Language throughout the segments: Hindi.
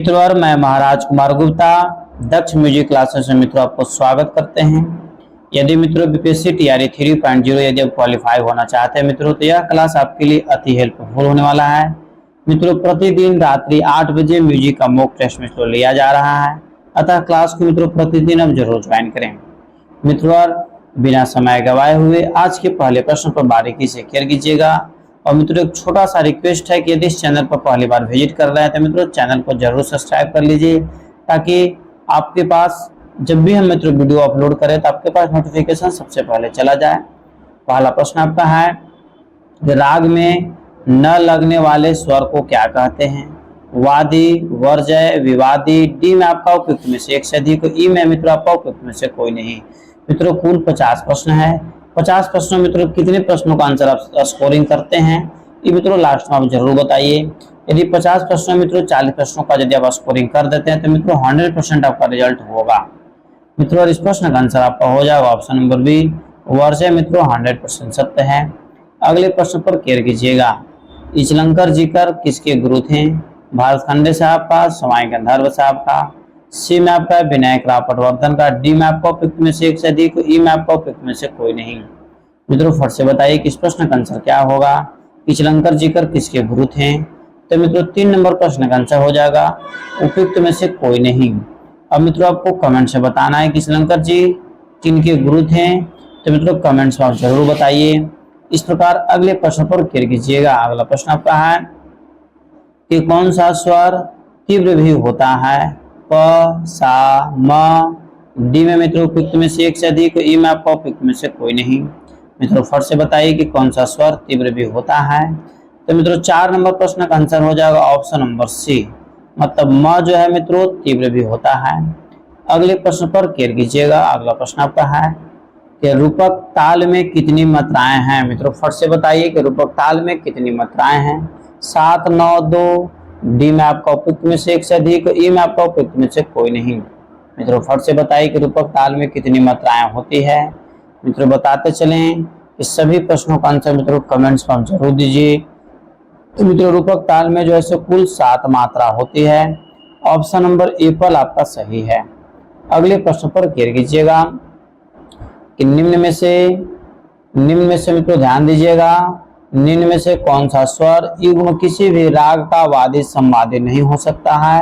मित्रों और मैं महाराज कुमार गुप्ता दक्ष म्यूजिक क्लासेस में मित्रों आपको स्वागत करते हैं। यदि मित्रों बीपीएससी टीआरई 3.0 यदि आप क्वालिफाई होना चाहते हैं मित्रों तो यह क्लास आपके लिए अति हेल्पफुल होने वाला है। मित्रों प्रतिदिन रात्रि 8 बजे म्यूजिक का मॉक टेस्ट मित्रों लिया जा रहा है, अतः क्लास को मित्रों प्रतिदिन आप जरूर ज्वाइन करें। मित्रों और बिना समय गवाए हुए आज के पहले प्रश्न पर बारीकी से केयर कीजिएगा। और मित्रों एक छोटा सा रिक्वेस्ट है कि यदि इस चैनल पर पहली बार विजिट कर रहे हैं तो मित्रों चैनल को जरूर सब्सक्राइब कर लीजिए, ताकि आपके पास जब भी हम मित्रों वीडियो अपलोड करें तो आपके पास नोटिफिकेशन सबसे पहले चला जाए। पहला प्रश्न आपका है कि राग में न लगने वाले स्वर को क्या कहते हैं? वादी, वर्जय, विवादी। डी में आपका उपयुक्त में से एक से अधिक, ई में मित्रों आपका उपयुक्त में से कोई नहीं। मित्रों कुल 50 प्रश्न है। 50 प्रश्नों मित्रों कितने प्रश्नों का आंसर आप स्कोरिंग करते हैं ये मित्रों लास्ट में आप जरूर बताइए। यदि 50 प्रश्नों मित्रों 40 प्रश्नों का यदि आप स्कोरिंग कर देते हैं तो मित्रों 100% आपका रिजल्ट होगा। मित्रों इस प्रश्न का आंसर आपका हो जाएगा ऑप्शन नंबर बी, वर्जय मित्रों 100% सत्य है। अगले प्रश्न पर केयर कीजिएगा। इचलंकर जीकर किसके गुरु थे? भारतखंडे साहब का, सवाई गंधर्व साहब का। सी में आपका विनायक राव पटवर्धन का। डी में आपका उपयुक्त में से एक से अधिक, ई में आपका उपयुक्त में से कोई नहीं। मित्रों फट से बताइए कि इस प्रश्न का आंसर क्या होगा। इचलंकर जीकर किसके गुरु थे? तो मित्रों 3 नंबर प्रश्न का आंसर हो जाएगा उपयुक्त में से कोई नहीं। अब मित्रों आपको कमेंट से बताना है कि इचलंकर जी किनके गुरु थे, तो मित्रों कमेंट्स में आप जरूर बताइए। इस प्रकार अगले प्रश्न पर केयर कीजिएगा। अगला प्रश्न आपका है कि कौन सा स्वर तीव्र भी होता है? प, सा, म। डी में मित्रों उपयुक्त में से एक से अधिक, ई में आपका उपयुक्त में से कोई नहीं। मित्रों फट से बताइए कि कौन सा स्वर तीव्र भी होता है। तो मित्रों 4 नंबर प्रश्न का आंसर हो जाएगा ऑप्शन नंबर सी, मतलब म जो है मित्रों तीव्र भी होता है। अगले प्रश्न पर केयर कीजिएगा। अगला प्रश्न आपका है कि रूपक ताल में कितनी मात्राएं हैं? मित्रों फट से बताइए कि रूपक ताल में कितनी मात्राएं हैं? 7, 9, 2। डी में आपका उपयुक्त में से एक से अधिक, ई में आपका उपयुक्त में से कोई नहीं। मित्रों फट से बताइए कि रूपक ताल में कितनी मात्राएं होती है। मित्रों बताते चलें कि सभी प्रश्नों का आंसर मित्रों कमेंट्स में जरूर दीजिए। तो मित्रों रूपक ताल में जो है कुल 7 मात्रा होती है। ऑप्शन नंबर ए पर आपका सही है। अगले प्रश्न पर केयर कीजिएगा कि निम्न में से मित्रों ध्यान दीजिएगा, निम्न में से कौन सा स्वर युग्म किसी भी राग का वादी संवादी नहीं हो सकता है?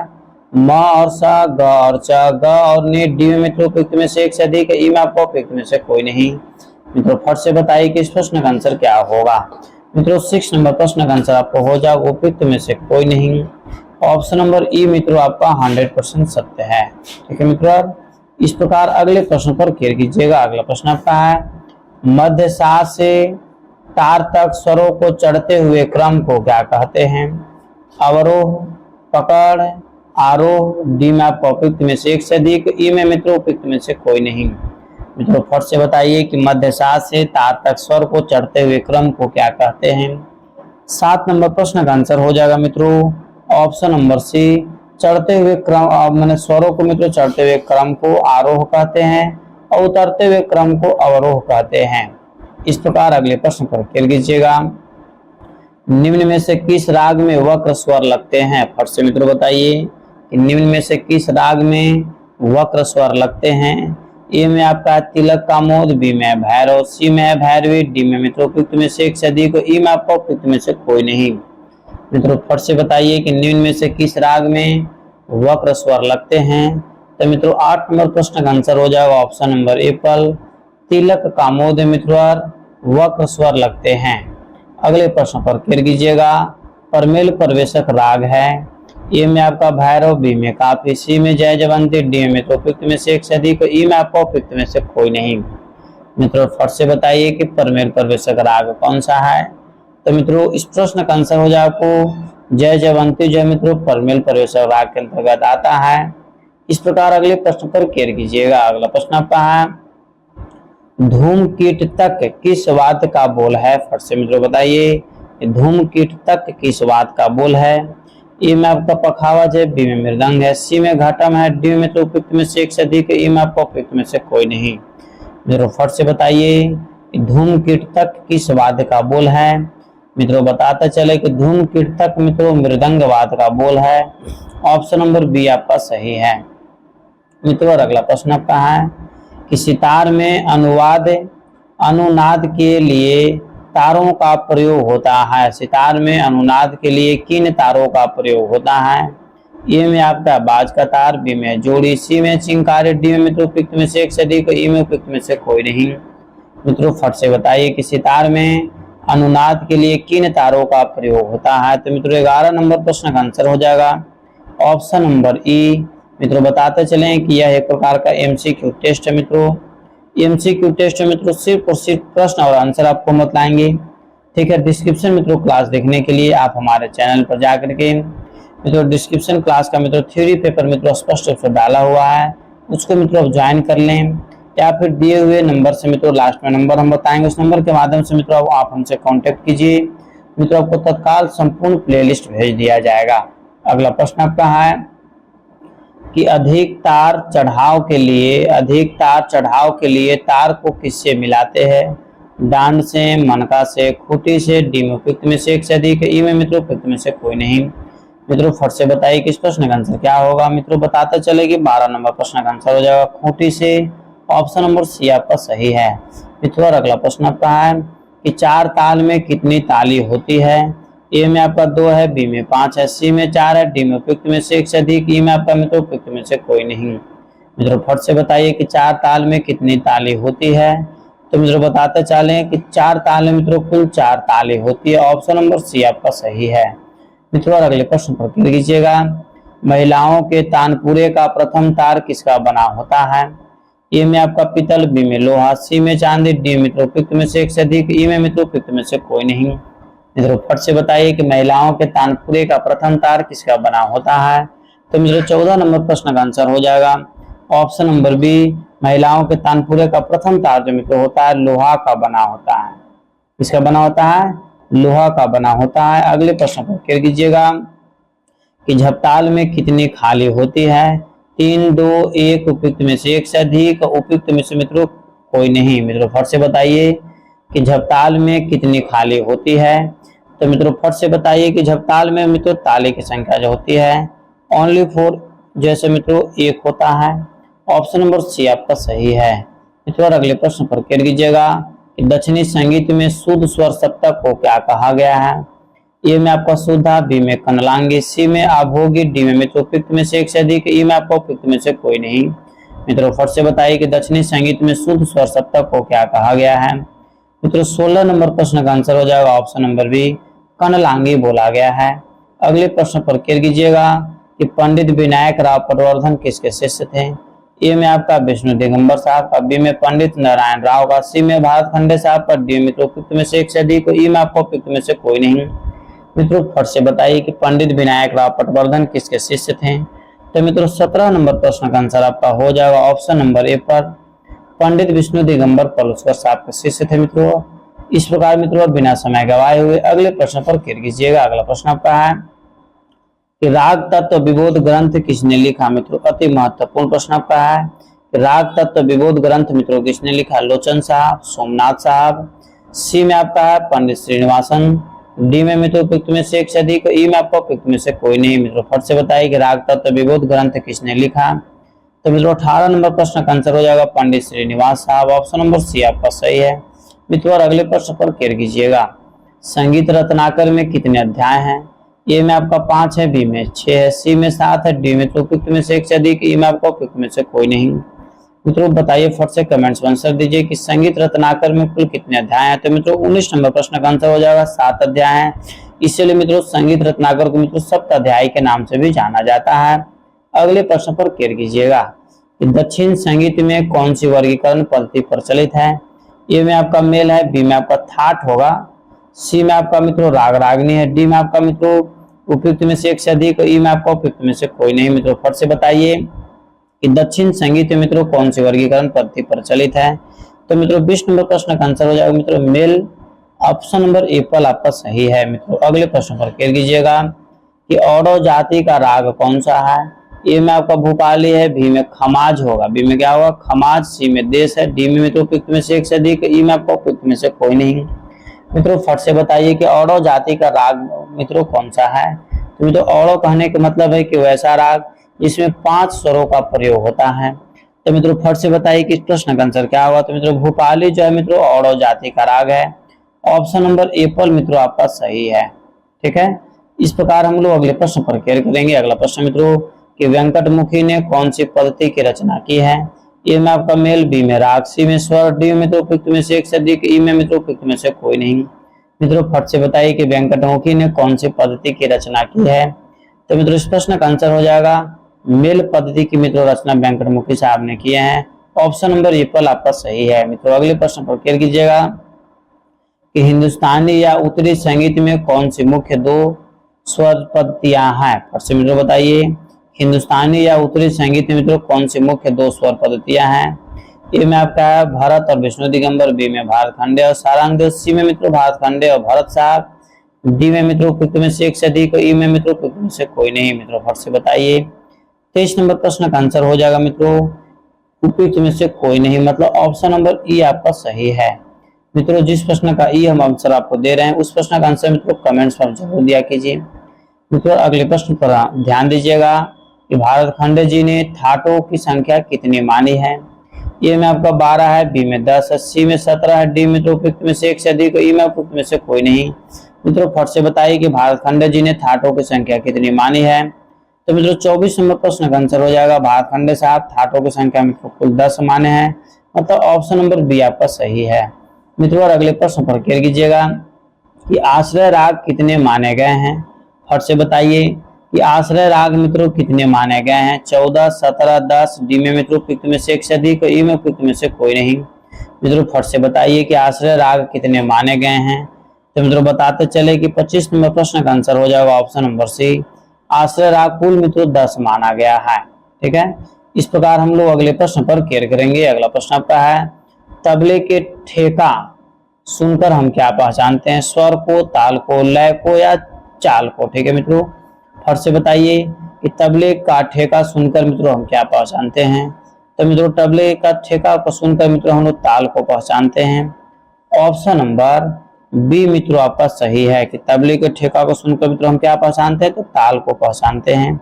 म और सा, ग और च, ग और नि। डी में मित्रों उपयुक्त में से एक से अधिक, ई में आपको उपयुक्त में से कोई नहीं। मित्रों फट से बताइए कि इस प्रश्न का आंसर क्या होगा। मित्रों 6 नंबर प्रश्न का आंसर आपको हो जाएगा उपयुक्त में से कोई नहीं। ऑप्शन नंबर ई मित्रों आपका 100% सत्य है। ठीक है मित्रों, इस प्रकार अगले प्रश्न पर केयर कीजिएगा। अगला प्रश्न आपका है मध्य सा से तार तक स्वरों को चढ़ते हुए क्रम को क्या कहते हैं? अवरोह, पकड़, आरोह। डी में आपको उपयुक्त में से एक से अधिक, ई में मित्रों उपयुक्त में से कोई नहीं। मित्रों फट से बताइए कि मध्य सा से तार तक स्वर को चढ़ते हुए क्रम को क्या कहते हैं। 7 नंबर प्रश्न का आंसर हो जाएगा मित्रों ऑप्शन नंबर सी, चढ़ते हुए क्रम मैंने स्वरों को मित्रों चढ़ते हुए क्रम को आरोह कहते हैं और उतरते हुए क्रम को अवरोह कहते हैं। इस प्रकार अगले प्रश्न पर केयर कीजिएगा। निम्न में से किस राग में वक्र स्वर लगते हैं? फट से मित्रों बताइए कि निम्न में से किस राग में वक्र स्वर लगते हैं? ए में आपका तिलक कामोद, बी में भैरव, सी में भैरवी। डी में मित्रों उपयुक्त में से एक से अधिक, ई में आपका उपयुक्त में से कोई नहीं। मित्रों फट से बताइए कि निम्न में से किस राग में वक्र स्वर लगते हैं। तो मित्रों 8 नंबर प्रश्न का आंसर हो जाएगा ऑप्शन नंबर ए पर तिलक कामोद मित्रों वक्र स्वर लगते हैं। अगले प्रश्न पर केयर कीजिएगा। परमेल प्रवेशक राग है। ए में आपका भैरव, बी में काफी, सी में जय जवंती। डी में मित्रों उपयुक्त में से एक से अधिक, ई में आपका उपयुक्त में से कोई नहीं। मित्रों फट से बताइए कि परमेल प्रवेशक राग कौन सा है। तो मित्रों इस प्रश्न का आंसर हो जाए आपको जय जयवंती जो मित्रों परमेल प्रवेशक राग के अंतर्गत आता है। इस प्रकार अगले प्रश्न पर केयर कीजिएगा। अगला प्रश्न आपका है धूमकीट तक किस वाद्य का बोल है? फट से मित्रों बताइए धूमकीट तक किस वाद्य का बोल है। ए में आपका पखावज है, बी में मृदंग है, सी में घटम है। डी में तो उपयुक्त में से एक से अधिक, ई में आपका उपयुक्त में से कोई नहीं। मित्रों फट से बताइए धूमकीट तक किस वाद्य का बोल है। मित्रों बताते चले कि धुन कीर्तक मित्रों मृदंगवाद का बोल है। ऑप्शन नंबर बी आपका सही है। मित्रों अगला प्रश्न आपका है कि सितार में अनुनाद के लिए तारों का प्रयोग होता है। सितार में अनुनाद के लिए किन तारों का प्रयोग होता है? ए में आपका बाज का तार, बी में जोड़ी, सी में चिंकारी, डी में मित्रों उपयुक्त में से एक से अधिक, ई में उपयुक्त में से कोई नहीं। मित्रों फट से बताइए कि सितार में अनुनाद के लिए किन तारों का प्रयोग होता है? तो मित्रों 11 नंबर प्रश्न का आंसर हो जाएगा ऑप्शन नंबर ई। मित्रों बताते चलें कि यह एक प्रकार का एमसीक्यू टेस्ट है। मित्रों एमसीक्यू टेस्ट में मित्रों सिर्फ और सिर्फ प्रश्न और आंसर आपको बताएंगे। ठीक है, डिस्क्रिप्शन मित्रों क्लास देखने के लिए आप हमारे चैनल पर जाकर के मित्रों डिस्क्रिप्शन क्लास का मित्रों थ्योरी पेपर मित्रों स्पष्ट रूप से डाला हुआ है, उसको मित्रों आप ज्वाइन कर लें, या फिर दिए हुए नंबर से मित्रों लास्ट में नंबर हम बताएंगे, उस नंबर के माध्यम से मित्रों आप हमसे कांटेक्ट कीजिए। मित्रों आपको तत्काल संपूर्ण प्लेलिस्ट भेज दिया जाएगा। अगला प्रश्न आपका है कि अधिक तार चढ़ाव के लिए तार को किससे मिलाते हैं? डांड से, मनका से, खूंटी से, डी में उपयुक्त में से एक से अधिक, ई में मित्रों उपयुक्त में से कोई नहीं। मित्रों फट से बताइए कि इस प्रश्न का आंसर क्या होगा? मित्रों बताते चले कि 12 नंबर प्रश्न का आंसर हो जाएगा खूंटी से। ऑप्शन नंबर सी आपका सही है। मित्रों अगला प्रश्न आपका है कि 4 ताल में कितनी ताली होती है? ए में आपका 2 है, बी में 5 है, सी में 4 है, डी में उपयुक्त में से एक से अधिक, ई में आपका मित्रों उपयुक्त में से कोई नहीं। मित्रों फट से बताइए कि 4 ताल में कितनी ताली होती है? तो मित्रों बताते चले कि 4 ताल में मित्रों कुल 4 ताली होती है। ऑप्शन नंबर सी आपका सही है। मित्रों अगले प्रश्न पर क्लिक कीजिएगा। महिलाओं के तानपुरे का प्रथम तार किसका बना होता है? ए में आपका पीतल, बी में लोहा, सी में चांदी, डी मित्रों उपयुक्त में से एक से अधिक, ई में मित्रों उपयुक्त में से कोई नहीं। मित्रों फट से बताइए कि महिलाओं के तानपुरे का प्रथम तार किसका बना होता है? तो मित्रों 14 नंबर प्रश्न का आंसर हो जाएगा ऑप्शन नंबर बी। महिलाओं के तानपुरे का प्रथम तार जो मित्रों होता है लोहा का बना होता है। किसका बना होता है? लोहा का बना होता है। अगले प्रश्न पर क्लिक कीजिएगा कि झपताल में कितनी खाली होती है? 3, 2, 1, उपयुक्त में से एक से अधिक, उपयुक्त में से मित्रों कोई नहीं। मित्रों फट से बताइए कि झपताल में कितनी खाली होती है? तो मित्रों फट से बताइए कि झपताल में मित्रों ताली की संख्या जो होती है ओनली 4 जैसे मित्रों 1 होता है। ऑप्शन नंबर सी आपका सही है। मित्रों अगले प्रश्न पर क्लिक कीजिएगा कि दक्षिणी संगीत में शुद्ध स्वर सप्तक को क्या कहा गया है? ए में आपका शुद्धा, बी में कनलांगी, सी में आभोगी, डी में मित्रों उपयुक्त में से एक से अधिक, ई में आपका उपयुक्त में से कोई नहीं। मित्रों फट से बताइए कि दक्षिणी संगीत में शुद्ध स्वर सप्तक को क्या कहा गया है? मित्रों 16 नंबर प्रश्न का आंसर हो जाएगा ऑप्शन नंबर बी, कनलांगी बोला गया है। अगले प्रश्न पर क्लिक कीजिएगा कि पंडित विनायक राव पटवर्धन किसके शिष्य थे? ए में आपका विष्णु दिगंबर साहब का, बी में पंडित नारायण राव का, सी में भारत खंडे साहब का, डी मित्रों उपयुक्त में से एक से अधिक, ई में आपको उपयुक्त में से कोई नहीं। मित्रों फट से बताइए कि पंडित विनायक राव पटवर्धन किसके शिष्य थे? तो मित्रों 17 नंबर प्रश्न का आंसर आपका हो जाएगा ऑप्शन नंबर ए पर, पंडित विष्णु दिगंबर पलुस्कर साहब के शिष्य थे। मित्रों इस प्रकार मित्रों बिना समय गवाए हुए अगले प्रश्न पर क्लिक कीजिएगा। अगला प्रश्न आपका है कि राग तत्व विबोध ग्रंथ किसने लिखा? मित्रों अति महत्वपूर्ण प्रश्न आपका है कि राग तत्व विबोध ग्रंथ मित्रों किसने लिखा? लोचन साहब, सोमनाथ साहब, सी में आपका है पंडित श्रीनिवासन, डी में मित्रों उपयुक्त में से एक से अधिक, ई में आपको उपयुक्त में से कोई नहीं। मित्रों फट से बताइए कि राग तत्व विबोध ग्रंथ किसने लिखा? तो मित्रों 18 नंबर प्रश्न का आंसर हो जाएगा पंडित श्रीनिवास साहब। ऑप्शन नंबर सी आपका सही है। मित्रों अगले प्रश्न पर क्लिक कीजिएगा। संगीत रत्नाकर में कितने अध्याय हैं? ए में आपका 5 है, बी में 6 है, सी में 7 है, डी में उपयुक्त में से एक से अधिक, ई में आपको उपयुक्त में से कोई नहीं। मित्रों बताइए फट से कमेंट्स में आंसर दीजिए कि संगीत रत्नाकर में कुल कितने अध्याय हैं? तो मित्रों 19 नंबर प्रश्न का आंसर हो जाएगा 7 अध्याय हैं। इसलिए मित्रों संगीत रत्नाकर को मित्रों सप्ताध्यायी के नाम से भी जाना जाता है। अगले प्रश्न पर क्लिक कीजिएगा कि दक्षिण संगीत में कौन सी वर्गीकरण पद्धति प्रचलित है? ए में आपका मेल है, बी में आपका थाट होगा, सी में आपका मित्रों राग रागनी है, डी में आपका मित्रों उपयुक्त में से एक से अधिक, ई में आपका उपयुक्त में से कोई नहीं। मित्रों फट से बताइए कि दक्षिण संगीत में मित्रों कौन सी वर्गीकरण पद्धति प्रचलित है? तो मित्रों 20 नंबर प्रश्न का आंसर हो जाएगा मित्रों मेल। ऑप्शन नंबर ए पर आपका सही है। मित्रों अगले प्रश्न पर क्लिक कीजिएगा कि औडो जाति का राग कौन सा है? ए में आपका भूपाली है, बी में खमाज होगा, बी में क्या होगा? खमाज, सी में देश है, डी में मित्रों उपयुक्त में से एक से अधिक, ई में आपका उपयुक्त में से कोई नहीं। मित्रों फट से बताइए कि औडो जाति का राग मित्रों कौन सा है। तो मित्रों औडो कहने का मतलब है कि वैसा राग जिसमें 5 स्वरों का प्रयोग होता है। तो मित्रों फट से बताइए कि इस प्रश्न का आंसर क्या होगा। तो मित्रों भूपाली जो है मित्रों औडो जाति का राग है। ऑप्शन नंबर एप्पल मित्रों आपका सही है। ठीक है, इस प्रकार हम लोग अगले प्रश्न पर क्लियर करेंगे। अगला प्रश्न मित्रों कि वेंकटमुखी ने कौन सी पद्धति की रचना की है। ए में आपका मेल, बी में राग, सी में स्वर, डी में तो उपयुक्त में से एक से अधिक, ई में मित्रों उपयुक्त में से कोई नहीं। मित्रों फट से बताइए कि वेंकटमुखी ने कौन सी पद्धति की रचना की है। तो मित्रों इस प्रश्न का आंसर हो जाएगा मेल पद्धति की मित्रों रचना वेंकटमुखी साहब ने किए हैं। ऑप्शन नंबर एप्पल आपका सही है। मित्रों अगले प्रश्न पर क्लियर कीजिएगा कि हिंदुस्तानी या उत्तरी संगीत में कौन सी मुख्य 2 स्वर पद्धतियां हैं। फट से मित्रों बताइए हिंदुस्तानी या उत्तरी संगीत में मित्रों कौन सी मुख्य 2 स्वर पद्धतियां हैं। ए में आपका है भरत और विष्णु दिगंबर, बी में भारत खंडे और सारंग, सी में मित्रों भारत खंडे और भरत साहब, डी में मित्रों उपयुक्त में से एक से अधिक, ई में मित्रों उपयुक्त में से कोई नहीं। मित्रों फट से बताइए 23 नंबर प्रश्न का आंसर हो जाएगा मित्रों उपयुक्त में से कोई नहीं, मतलब ऑप्शन नंबर ई आपका सही है। मित्रों जिस प्रश्न का ई हम आंसर आपको दे रहे हैं उस प्रश्न का आंसर मित्रों कमेंट्स में जरूर दिया कीजिए। मित्रों अगले प्रश्न पर ध्यान दीजिएगा कि भारत खंडे जी ने ठाटों की संख्या कितनी मानी है। ए में आपका 12 है, बी में 10 है, सी में 17 है, डी में तो उपयुक्त में से एक से अधिक, ई में उपयुक्त में से कोई नहीं। मित्रों फट से बताइए कि भारत खंडे जी ने ठाटों की संख्या कितनी मानी है। तो मित्रों 24 नंबर प्रश्न का आंसर हो जाएगा भारत खंडे साहब ठाटों की संख्या मित्रों कुल 10 माने हैं, मतलब ऑप्शन नंबर बी आपका सही है। मित्रों और अगले प्रश्न पर क्लियर कीजिएगा कि आश्रय राग कितने माने गए हैं। फट से बताइए कि आश्रय राग मित्रों कितने माने गए हैं। 14, 17, 10, डी में मित्रों उपयुक्त में से एक से अधिक, ई में उपयुक्त में से कोई नहीं। मित्रों फट से बताइए कि आश्रय राग कितने माने गए हैं। तो मित्रों बताते चले कि 25 नंबर प्रश्न का आंसर हो जाएगा ऑप्शन नंबर सी, आश्रय राग कुल मित्रों 10 माना गया है। ठीक है, इस प्रकार हम लोग अगले प्रश्न पर क्लियर करेंगे। अगला प्रश्न आपका है तबले के ठेका सुनकर हम क्या पहचानते हैं। स्वर को, ताल को, लय को या चाल को। ठीक है मित्रों फट से बताइए कि तबले का ठेका सुनकर मित्रों हम क्या पहचानते हैं। तो मित्रों तबले का ठेका को सुनकर मित्रों हम लोग ताल को पहचानते हैं। ऑप्शन नंबर बी मित्रों आपका सही है कि तबले के ठेका को सुनकर मित्रों हम क्या पहचानते हैं, तो ताल को पहचानते हैं।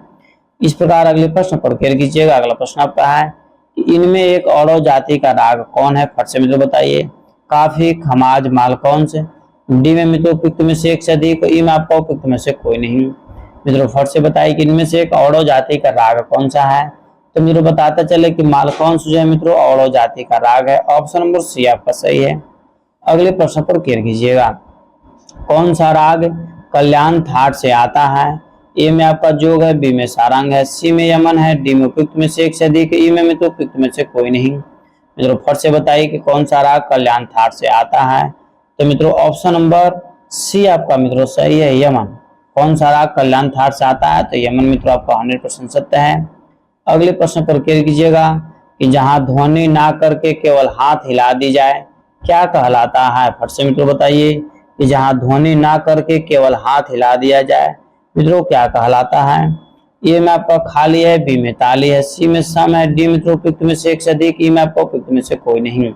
इस प्रकार अगले प्रश्न पर क्लियर कीजिएगा। अगला प्रश्न आपका है कि इनमें एक औडो जाति का राग कौन है। फट से मित्रों बताइए काफी, खमाज, माल कौन से। डी में मित्रों उपयुक्त में से एक से अधिक, ई में आपका उपयुक्त में से कोई नहीं। मित्रों फट से बताइए कि इनमें से एक औडो जाति का राग कौन सा है। तो मित्रों बताते चले कि मालकौंस जो है मित्रों औडो जाति का राग है। ऑप्शन नंबर सी आपका सही है। अगले प्रश्न पर क्लियर कीजिएगा कौन सा राग कल्याण थाट से आता है। ए में आपका जोग है, बी में सारंग है, सी में यमन है, डी में उपयुक्त में से एक से अधिक, ई में मित्रों उपयुक्त में से कोई नहीं। मित्रों फट से बताइए कि कौन सा राग कल्याण थाट से आता है। तो मित्रों ऑप्शन नंबर सी आपका मित्रों सही है, यमन। कौन सा राग कल्याण थाट से आता है, तो यमन मित्रों आपका 100% सत्य है। अगले प्रश्न पर क्लियर कीजिएगा कि जहां ध्वनि ना करके केवल हाथ हिला दी जाए क्या कहलाता है। फट से मित्रों बताइए कि जहां ध्वनि ना करके केवल हाथ हिला दिया जाए मित्रों क्या कहलाता है। ए में आपका खाली है, बी में ताली है, सी में सम है, डी मित्रों उपयुक्त में से एक से अधिक, ई में आपका उपयुक्त में से कोई नहीं।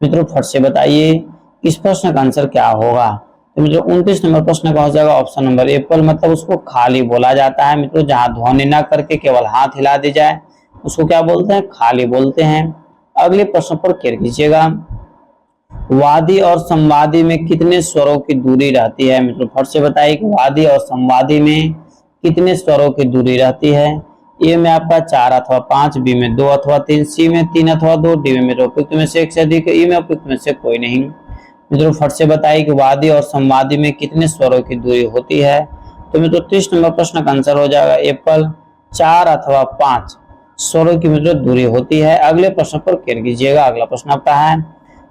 मित्रों फट से बताइए इस प्रश्न का आंसर क्या होगा। तो मित्रों 29 नंबर प्रश्न का हो जाएगा ऑप्शन नंबर एप्पल, मतलब उसको खाली बोला जाता है। मित्रों जहां ध्वनि ना करके केवल हाथ हिला दी जाए उसको क्या बोलते हैं, खाली बोलते हैं। अगले प्रश्न पर क्लियर कीजिएगा वादी और संवादी में कितने स्वरों की दूरी रहती है। मित्रों फट से बताइए कि वादी और संवादी में कितने स्वरों की दूरी रहती है। ए में आपका 4 अथवा 5, बी में 2 अथवा 3, सी में 3 अथवा 2, डी में मित्रों उपयुक्त में से एक से अधिक, ई में उपयुक्त में से कोई नहीं। मित्रों फट से बताइए कि वादी और संवादी में कितने स्वरों की दूरी होती है। तो मित्रों 30 नंबर प्रश्न का आंसर हो जाएगा एप्पल, 4 अथवा 5 स्वरों की मित्रों दूरी होती है। अगले प्रश्न पर क्लियर कीजिएगा। अगला प्रश्न आपका है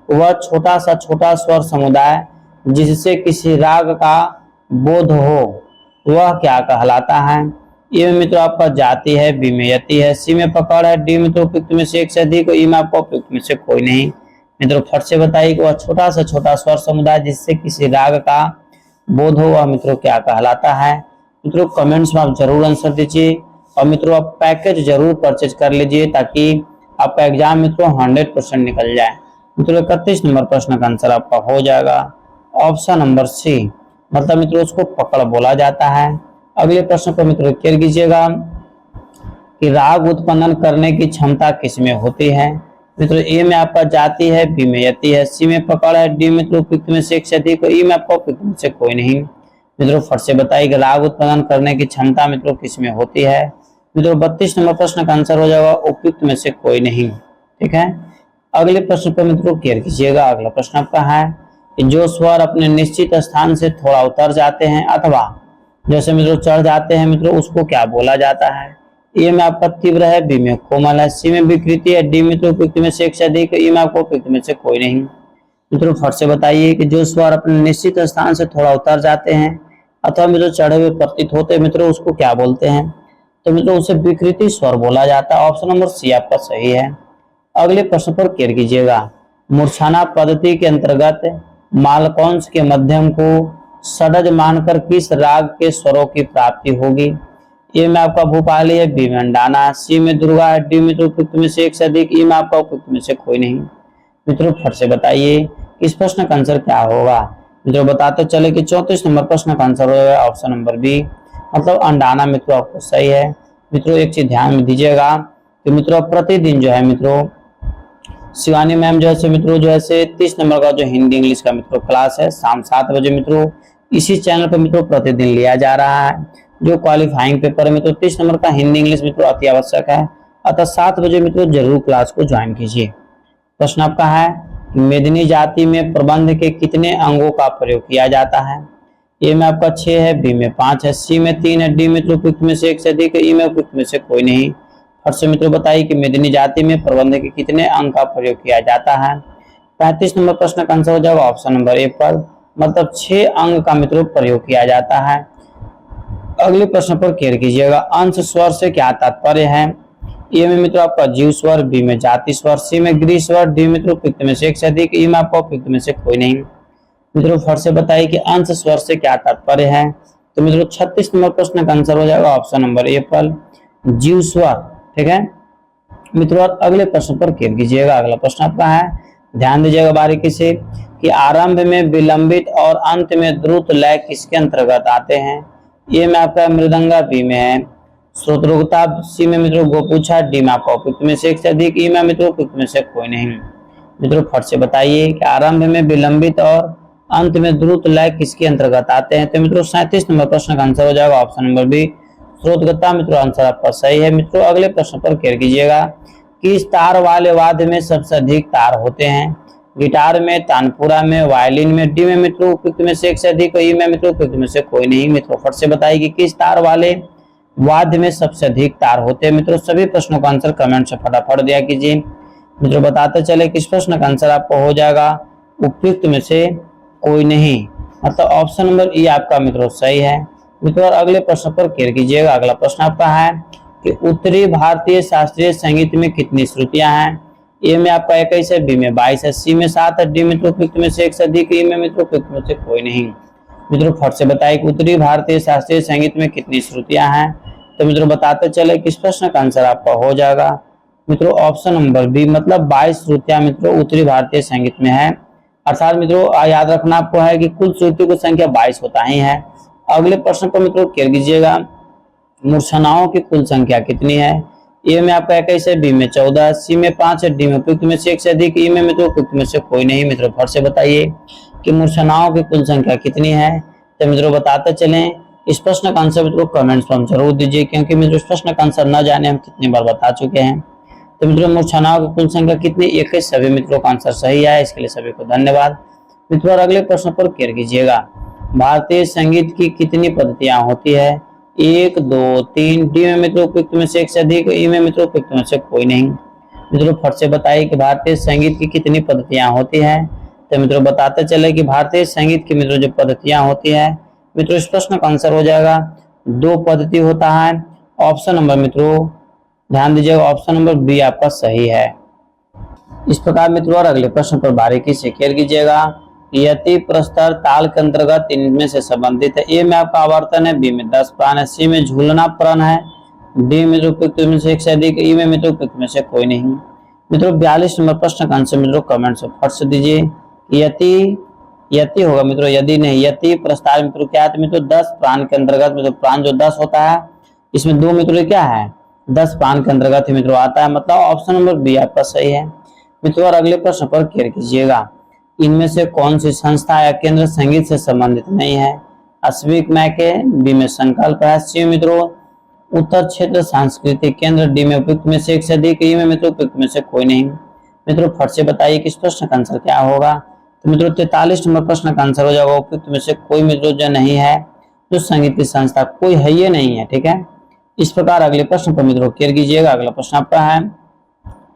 वह छोटा स्वर समुदाय जिससे किसी राग का बोध हो वह क्या कहलाता है। ए में मित्रों आपका जाति है, बी में यति है, सी में पकड़ है, डी में तो उपयुक्त में से एक से अधिक, ई में आपको उपयुक्त में से कोई नहीं। मित्रों फट से बताइए कि वह छोटा स्वर समुदाय जिससे किसी राग का बोध हो वह मित्रों क्या कहलाता है। मित्रों कमेंट्स में आप जरूर आंसर दीजिए और मित्रों आप पैकेज जरूर परचेज कर लीजिए ताकि आपका एग्जाम मित्रों 100% निकल जाए। मित्रों 31 नंबर प्रश्न का आंसर आपका हो जाएगा ऑप्शन नंबर सी, मतलब मित्रों उसको पकड़ बोला जाता है। अगले प्रश्न को मित्रों क्लियर कीजिएगा कि राग उत्पन्न करने की क्षमता किसमें होती है। मित्रों ए में आपका जाति है, बी में यति है, सी में पकड़ है, डी मित्रों उपयुक्त में से एक से अधिक, ई में आपका उपयुक्त में से कोई नहीं। मित्रों फट से बताइए कि राग उत्पन्न करने की क्षमता मित्रों किसमें होती है। मित्रों 32 नंबर प्रश्न का आंसर हो जाएगा उपयुक्त में से कोई नहीं। ठीक है, अगले प्रश्न पर मित्रों क्लियर कीजिएगा। अगला प्रश्न आपका है कि जो स्वर अपने निश्चित स्थान से थोड़ा उतर जाते हैं अथवा जैसे मित्रों चढ़ जाते हैं मित्रों उसको क्या बोला जाता है। ए में आपका तीव्र है, बी में कोमल है, सी में विकृति है, डी मित्रों उपयुक्त में से एक से अधिक, ई में आपको उपयुक्त में से कोई नहीं। मित्रों फट से बताइए कि जो स्वर अपने निश्चित स्थान से थोड़ा उतर जाते हैं अथवा मित्रों चढ़े हुए प्रतीत होते हैं मित्रों उसको क्या बोलते हैं। तो मित्रों उसे विकृति स्वर बोला जाता है। ऑप्शन नंबर सी आपका सही है। अगले प्रश्न पर क्लियर कीजिएगा। मूर्छना पद्धति के अंतर्गत मालकौंस के मध्यम को षड्ज मानकर किस राग के स्वरों की प्राप्ति होगी। ए में आपका भूपाली है, बी में अंडाना, सी में दुर्गा है, डी में उपयुक्त में से एक से अधिक, ई में आपका उपयुक्त में से कोई नहीं। मित्रों फट से बताइए इस प्रश्न का आंसर क्या होगा। मित्रों बताते चले कि 34 नंबर प्रश्न का आंसर होगा ऑप्शन नंबर बी, मतलब अंडाना मित्रों आपको सही है। मित्रों एक चीज ध्यान में दीजिएगा कि मित्रों प्रतिदिन जो है मित्रों शिवानी मैम जो है मित्रों जो है 30 नंबर का जो हिंदी इंग्लिश का मित्रों क्लास है शाम 7 बजे मित्रों इसी चैनल पर मित्रों प्रतिदिन लिया जा रहा है। जो क्वालिफाइंग पेपर है मित्रों 30 नंबर का हिंदी इंग्लिश मित्रों अति आवश्यक है, अतः 7 बजे मित्रों जरूर क्लास को ज्वाइन कीजिए। प्रश्न आपका है कि मेदिनी जाति में प्रबंध के कितने अंगों का प्रयोग किया जाता है। ए में आपका 6 है, बी में 5 है, सी में 3 है, डी मित्रों उपयुक्त में से एक से अधिक, ई में उपयुक्त में से कोई नहीं। फट से मित्रों बताइए कि मेदिनी जाति में प्रबंध के कितने अंग का प्रयोग किया जाता है। 35 नंबर प्रश्न का आंसर हो जाएगा ऑप्शन नंबर ए पर, मतलब 6 अंग का मित्रों प्रयोग किया जाता है। अगले प्रश्न पर क्लियर कीजिएगा। अंश स्वर से क्या तात्पर्य है। ए में मित्रों आपका जीव स्वर, बी में जाति स्वर, सी में गृह स्वर, डी मित्रों उपयुक्त में से एक से अधिक, ई में आपका उपयुक्त में से कोई नहीं। मित्रों फट से बताइए कि अंश स्वर से क्या तात्पर्य है। तो मित्रों 36 नंबर प्रश्न का आंसर हो जाएगा ऑप्शन नंबर ए पर, जीव स्वर। ठीक है मित्रों, अगले प्रश्न पर क्लियर कीजिएगा। अगला प्रश्न आपका है, ध्यान दीजिएगा बारीकी से कि आरंभ में विलंबित और अंत में द्रुत लय किसके अंतर्गत आते हैं। ए में आपका मृदंगा, बी में है श्रोत्रगुप्ता, सी में मित्रों गोपूछा, डी में आपका उपयुक्त में से एक से अधिक, ई में मित्रों उपयुक्त में से कोई नहीं। मित्रों फट से बताइए कि आरंभ में विलंबित और अंत में द्रुत लय किसके अंतर्गत आते हैं। तो मित्रों 37 नंबर प्रश्न का आंसर हो जाएगा ऑप्शन नंबर बी, श्रोत्रगुप्ता। मित्रों आंसर आपका सही है। मित्रों अगले प्रश्न पर क्लियर कीजिएगा। किस तार वाले वाद्य में सबसे अधिक तार होते हैं। गिटार में, तानपुरा में, वायलिन में, डी में मित्रों उपयुक्त में से एक से अधिक, ई में मित्रों उपयुक्त में से कोई नहीं। मित्रों फट से बताइए कि किस तार वाले वाद्य में सबसे अधिक तार होते हैं। मित्रों सभी प्रश्नों का आंसर कमेंट से फटाफट दिया कीजिए। मित्रों बताते चले कि इस प्रश्न का आंसर आपको हो जाएगा उपयुक्त में से कोई नहीं, मतलब ऑप्शन नंबर ई आपका मित्रों सही है। मित्रों अगले प्रश्न पर क्लियर कीजिएगा। अगला प्रश्न आपका है कि उत्तरी भारतीय शास्त्रीय संगीत में कितनी श्रुतियां हैं। ए में आपका 21 है, बी में 22 है, सी में 7 है, डी मित्रों उपयुक्त में से एक से अधिक, ई में मित्रों उपयुक्त में से कोई नहीं। मित्रों फट से बताइए कि उत्तरी भारतीय शास्त्रीय संगीत में कितनी श्रुतियां हैं। तो मित्रों बताते चले कि इस प्रश्न का आंसर आपका हो जाएगा मित्रों ऑप्शन नंबर बी, मतलब 22 श्रुतियां मित्रों उत्तरी भारतीय संगीत में है। अर्थात मित्रों याद रखना आपको है कि कुल श्रुतियों की संख्या 22 होता ही है। अगले प्रश्न को मित्रों क्लियर कीजिएगा। मूर्छनाओं की कुल संख्या कितनी है। ए में आपका 21 है, बी में 14, सी में 5 है, डी में उपयुक्त में से एक से अधिक, ई में मित्रों उपयुक्त में से कोई नहीं। मित्रों फट से बताइए कि मूर्छनाओं की कुल संख्या कितनी है। तो मित्रों बताते चलें इस प्रश्न का आंसर मित्रों कमेंट्स में जरूर दीजिए, क्योंकि मित्रों इस प्रश्न का आंसर न जाने हम कितनी बार बता चुके हैं। तो मित्रों मूर्छनाओं की कुल संख्या कितनी, 21। सभी मित्रों का आंसर सही है, इसके लिए सभी को धन्यवाद। मित्रों अगले प्रश्न पर क्लियर कीजिएगा। भारतीय संगीत की कितनी पद्धतियां होती है। 1, 2, 3, डी में मित्रों उपयुक्त में से एक से अधिक, ई में मित्रों उपयुक्त में से कोई नहीं। मित्रों फट से बताइए कि भारतीय संगीत की कितनी पद्धतियां होती है। तो मित्रों बताते चले कि भारतीय संगीत की मित्रों जो पद्धतियां होती है मित्रों इस प्रश्न का आंसर हो जाएगा 2 पद्धति होता है। ऑप्शन नंबर मित्रों ध्यान दीजिएगा, ऑप्शन नंबर बी आपका सही है। इस प्रकार मित्रों और अगले प्रश्न पर बारीकी से क्लियर कीजिएगा। यति, प्रस्तर, ताल के अंतर्गत इनमें से संबंधित है। ए में आपका आवर्तन है, बी में 10 प्राण है, सी में झूलना प्रण है, डी में उपयुक्त में से एक से अधिक, ई में मित्रों उपयुक्त में से कोई नहीं। मित्रों 42 नंबर प्रश्न का आंसर मित्रों कमेंट से फट से दीजिए। यति यति होगा मित्रों, यदि नहीं। यति प्रस्ताव मित्रों क्या है मित्रों, 10 प्राण के अंतर्गत मित्रों, प्राण जो 10 होता है इसमें 2 मित्रों क्या है 10 प्राण के अंतर्गत मित्रों आता है, मतलब ऑप्शन नंबर बी आपका सही है मित्रों। और अगले प्रश्न पर केयर कीजिएगा, इनमें से कौन सी संस्था या केंद्र संगीत से संबंधित नहीं है? अश्विक मैके, बी में संकल्प है, सी मित्रों उत्तर क्षेत्र सांस्कृतिक केंद्र, डी में उपयुक्त में से एक से अधिक, ई में मित्रों उपयुक्त में से कोई नहीं। मित्रों फट से बताइए कि इस प्रश्न का आंसर क्या होगा। तो मित्रों 43 नंबर प्रश्न का आंसर हो जाएगा उपयुक्त में से कोई मित्रों जो नहीं है, जो संगीत की संस्था कोई है ये नहीं है, ठीक है। इस प्रकार अगले प्रश्न पर मित्रों केयर कीजिएगा। अगला प्रश्न आपका है,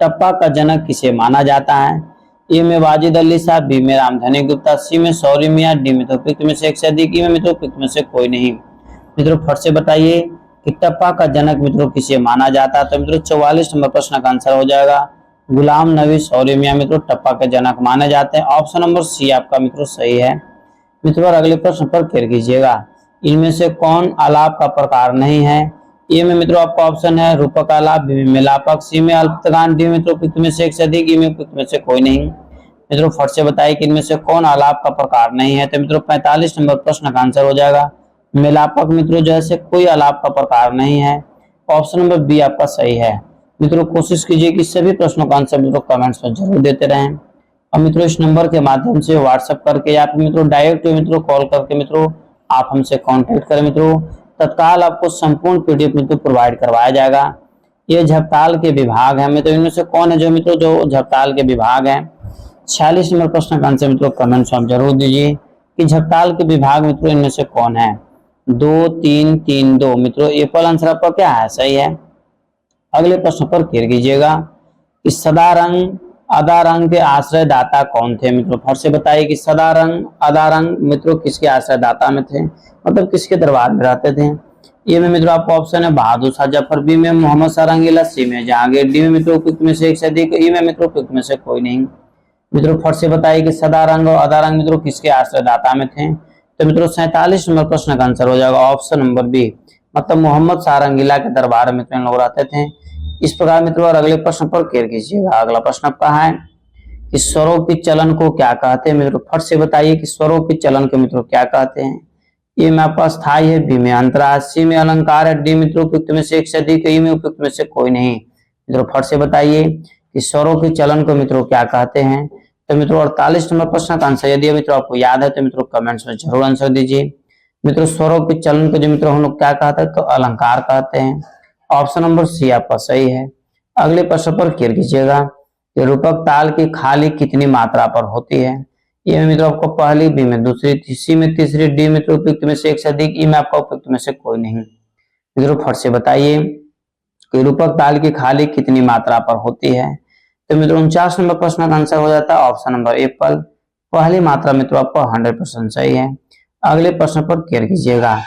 टप्पा का जनक किसे माना जाता है? ए में वाजिद अली साहब, बी में रामधनी गुप्ता, सी में सौरी मियां, डी में तो उपयुक्त में से एक से अधिक, ई में मित्रों उपयुक्त में से कोई नहीं। मित्रों फट से बताइए कि टप्पा का जनक मित्रों किसे माना जाता है। तो मित्रों 44 नंबर प्रश्न का आंसर हो जाएगा गुलाम नबी सौरी मियां मित्रों टप्पा के जनक माने जाते हैं। ऑप्शन नंबर सी आपका मित्रों सही है मित्रों। और अगले प्रश्न पर केयर कीजिएगा, इनमें से कौन आलाप का प्रकार नहीं है? ए में मित्रों आपका ऑप्शन है रूपक आलाप, बी में मिलापक, सी में अल्पतगान, डी मित्रों उपयुक्त में से एक से अधिक, ई में उपयुक्त में से कोई नहीं। मित्रों फट से बताइए कि इनमें से कौन आलाप का प्रकार नहीं है। तो मित्रों 45 नंबर प्रश्न का आंसर हो जाएगा मिलापक मित्रों जैसे कोई आलाप का प्रकार नहीं है। ऑप्शन नंबर बी आपका सही है मित्रों। कोशिश कीजिए कि सभी प्रश्नों का आंसर मित्रों कमेंट्स में जरूर देते रहें। और मित्रों इस नंबर के माध्यम से व्हाट्सएप करके या फिर मित्रों डायरेक्ट मित्रों कॉल करके मित्रों आप हमसे कांटेक्ट करें मित्रों, तत्काल आपको संपूर्ण पीडीएफ मित्रों प्रोवाइड करवाया जाएगा। ये झपताल के विभाग है मित्रों, इनमें से कौन है जो मित्रों जो झपताल के विभाग है? 46 नंबर प्रश्न का आंसर मित्रों कमेंट्स में जरूर दीजिए कि झपताल के विभाग मित्रों इनमें से कौन है? 2 3 3 2 मित्रों एप्पल आंसर आपका क्या है? सही है। अगले प्रश्न पर केयर कीजिएगा कि सदा रंग अदा रंग के आश्रय दाता कौन थे? मित्रों फट से बताइए कि सदा रंग अदा रंग मित्रों किसके आश्रय दाता में थे, मतलब किसके दरबार में रहते थे? ए में मित्रों आपका ऑप्शन है बहादुर शाह जफर, बी में मोहम्मद शाह रंगीला, सी में जहांगीर, डी में मित्रों उपयुक्त में से एक से अधिक, ई में मित्रों उपयुक्त में से कोई नहीं। मित्रों फट से बताइए कि सदा रंग और अदा रंग मित्रों किसके आश्रय दाता में थे? तो मित्रों 47 नंबर प्रश्न का आंसर हो जाएगा ऑप्शन नंबर बी, मतलब मोहम्मद शाह रंगीला के दरबार में लोग रहते थे। इस प्रकार मित्रों और अगले प्रश्न पर केयर कीजिएगा। अगला प्रश्न आपका है कि स्वरों के चलन को क्या कहते हैं? मित्रों फट से बताइए कि स्वरों के चलन को मित्रों क्या कहते हैं? ए में आपका स्थायी है, बी में अंतरा, सी में अलंकार है, डी मित्रों उपयुक्त में से एक से अधिक, ई में उपयुक्त में से कोई नहीं। मित्रों फट से बताइए कि स्वरों के चलन को मित्रों क्या कहते हैं? तो मित्रों 48 नंबर प्रश्न का आंसर यदि मित्रों आपको याद है तो मित्रों कमेंट्स में जरूर आंसर दीजिए। मित्रों स्वरों के चलन को जो मित्रों हम लोग क्या कहते हैं? तो अलंकार कहते हैं। ऑप्शन नंबर सी आपका सही है। अगले प्रश्न पर केयर कीजिएगा कि रूपक ताल की खाली कितनी मात्रा पर होती है? ए में मित्रों आपको पहली, बी में दूसरी, सी में तीसरी, डी मित्रों उपयुक्त में से एक से अधिक, ई में आपका उपयुक्त में से कोई नहीं। मित्रों फट से बताइए कि रूपक ताल की खाली कितनी मात्रा पर होती है? तो मित्रों 49 नंबर प्रश्न का आंसर हो जाता है ऑप्शन नंबर एप्पल, पहली मात्रा मित्रों आपको 100% सही है। अगले प्रश्न पर केयर कीजिएगा,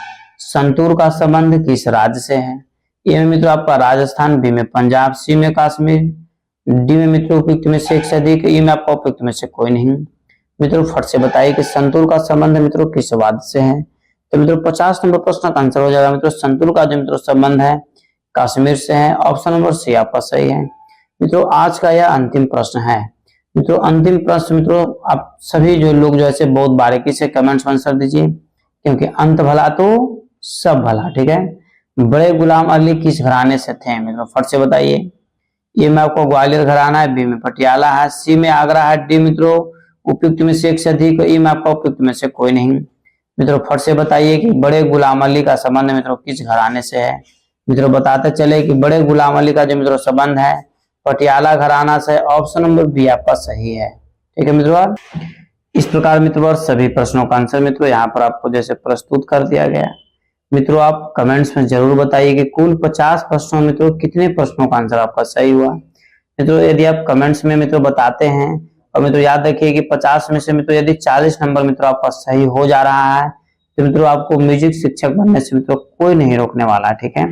संतूर का संबंध किस राज्य से है? ए में मित्रों आपका राजस्थान, बी में पंजाब, सी में कश्मीर, डी में मित्रों उपयुक्त में से एक से अधिक, ई में आपका उपयुक्त में से कोई नहीं। मित्रों फट से बताइए कि संतूर का संबंध मित्रों किस राज्य से है? तो मित्रों 50 नंबर प्रश्न का आंसर हो जाएगा मित्रों संतूर का जो मित्रों संबंध है कश्मीर से है। ऑप्शन नंबर सी आपका सही है। मित्रों आज का यह अंतिम प्रश्न है। मित्रों अंतिम प्रश्न मित्रों आप सभी जो लोग जो ऐसे बहुत बारीकी से कमेंट्स में आंसर दीजिए, क्योंकि अंत भला तो सब भला, ठीक है। बड़े गुलाम अली किस घराने से थे? मित्रों फट से बताइए। ये में आपको ग्वालियर घराना है, बी में पटियाला है, सी में आगरा है, डी मित्रों उपयुक्त में से एक से अधिक, ई में आपका उपयुक्त में से कोई नहीं। मित्रों फट से बताइए कि बड़े गुलाम अली का संबंध मित्रों किस घराने से है? मित्रों बताते चले कि बड़े गुलाम अली का जो मित्रों संबंध है पटियाला घराना से। ऑप्शन नंबर बी आपका सही है, ठीक है मित्रों। इस प्रकार मित्रों सभी प्रश्नों का आंसर मित्रों यहाँ पर आपको जैसे प्रस्तुत कर दिया गया। मित्रों आप कमेंट्स में जरूर बताइए कि कुल 50 प्रश्नों मित्रों कितने प्रश्नों का आंसर आपका सही हुआ। मित्रों यदि आप कमेंट्स में मित्रों बताते हैं, और मित्रों याद रखिए कि 50 में से मित्रों यदि 40 नंबर मित्रों आपका सही हो जा रहा है तो मित्रों आपको म्यूजिक शिक्षक बनने से मित्रों कोई नहीं रोकने वाला, ठीक है।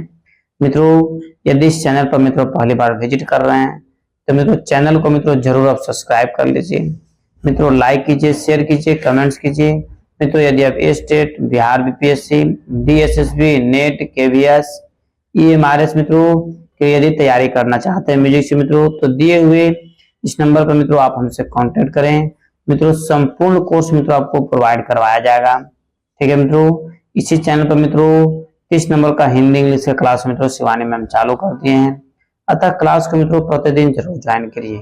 मित्रों यदि इस चैनल पर मित्रों पहली बार विजिट कर रहे हैं तो मित्रों चैनल को मित्रों जरूर आप सब्सक्राइब कर लीजिए। मित्रों लाइक कीजिए, शेयर कीजिए, कमेंट्स कीजिए। मित्रों यदि आप state, Bihar BPSC, DSSB, net, KVS, EMRS मित्रों की यदि तैयारी करना चाहते हैं म्यूजिक से मित्रों तो दिए हुए इस नंबर पर मित्रों आप हमसे कांटेक्ट करें। मित्रों संपूर्ण कोर्स मित्रों आपको प्रोवाइड करवाया जाएगा। ठीक है मित्रों, इसी चैनल पर मित्रों 30 नंबर का हिंदी इंग्लिश का क्लास मित्रों शिवानी मैम चालू कर दिए हैं, अतः क्लास को मित्रों प्रतिदिन जरूर ज्वाइन करिए।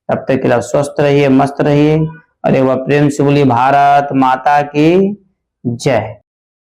तब तक के लिए स्वस्थ रहिए, मस्त रहिए और एक बार प्रेम से बोलिए भारत माता की जय।